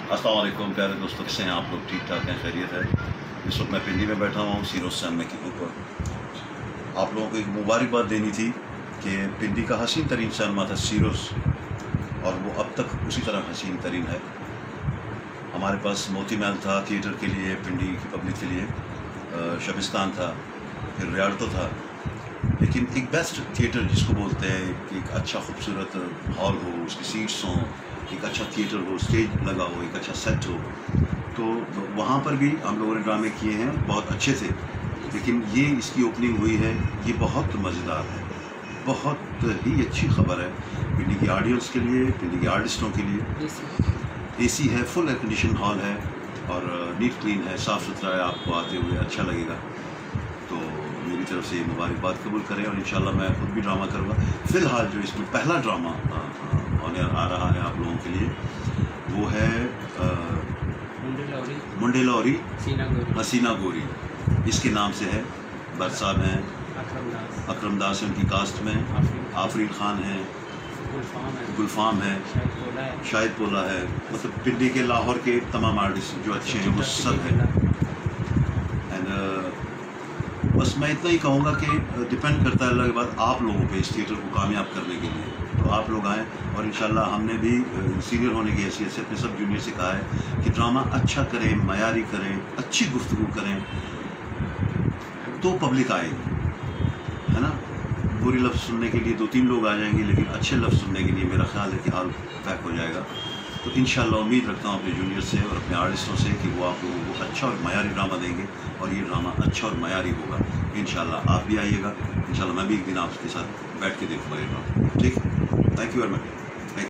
अस्सलाम वालेकुम प्यारे दोस्तों, कैसे हैं आप लोग? ठीक ठाक हैं, खैरियत है। इस वक्त मैं पिंडी में बैठा हुआ हूँ, सीरोज सैम के ऊपर। आप लोगों को एक मुबारकबाद देनी थी कि पिंडी का हसीन तरीन सिनेमा था सीरोज, और वो अब तक उसी तरह हसीन तरीन है। हमारे पास मोती महल था थिएटर के लिए, पिंडी की पब्लिक के लिए, शबिस्तान था, फिर रियाल्टो था, लेकिन एक बेस्ट थिएटर जिसको बोलते हैं कि एक अच्छा खूबसूरत हॉल हो, उसकी सीट्स हों, एक अच्छा थिएटर हो, स्टेज लगा हो, एक अच्छा सेट हो, तो वहाँ पर भी हम लोगों ने ड्रामे किए हैं, बहुत अच्छे थे। लेकिन ये इसकी ओपनिंग हुई है, ये बहुत मज़ेदार है, बहुत ही अच्छी खबर है पिंडी की ऑडियंस के लिए, पिंडी के आर्टिस्टों के लिए। एसी है, फुल एयर कंडीशन हॉल है और नीट क्लीन है, साफ़ सुथरा है, आपको आते हुए अच्छा लगेगा। तो मेरी तरफ से मुबारकबाद कबूल करें, और इंशाल्लाह मैं खुद भी ड्रामा करूँगा। फ़िलहाल जो इसमें पहला ड्रामा होने आ रहा है आप लोगों के लिए, वो है मुंडे लौरी हसीना गोरी, इसके नाम से है। भट्ट साहब हैं, अकरम दास हैं उनकी कास्ट में, आफरीन खान है, गुलफाम है, शाहिद पोला है, मतलब पिंडी के, लाहौर के तमाम आर्टिस्ट जो अच्छे हैं वो सब हैं। एंड बस मैं इतना ही कहूँगा कि डिपेंड करता है अल्लाह के बाद आप लोगों पे इस थिएटर को कामयाब करने के लिए। तो आप लोग आएँ, और इंशाल्लाह हमने भी सीनियर होने की हैसियत से अपने सब जूनियर से कहा है कि ड्रामा अच्छा करें, मयारी करें, अच्छी गुफ्तगू करें, तो पब्लिक आएगी, है ना। बुरी लफ्ज़ सुनने के लिए 2-3 लोग आ जाएंगे, लेकिन अच्छे लफ्ज़ सुनने के लिए मेरा ख्याल है कि हाल पैक हो जाएगा। तो इंशाल्लाह उम्मीद रखता हूँ अपने जूनियर से और अपने आर्टिस्टों से कि वो आप लोगों को अच्छा और मयारी ड्रामा देंगे, और ये ड्रामा अच्छा और मयारी होगा। इंशाल्लाह आप भी आइएगा, इंशाल्लाह मैं भी एक दिन आपके साथ बैठ के देखूँगा ये ड्रामा। ठीक है, थैंक यू वेरी मच।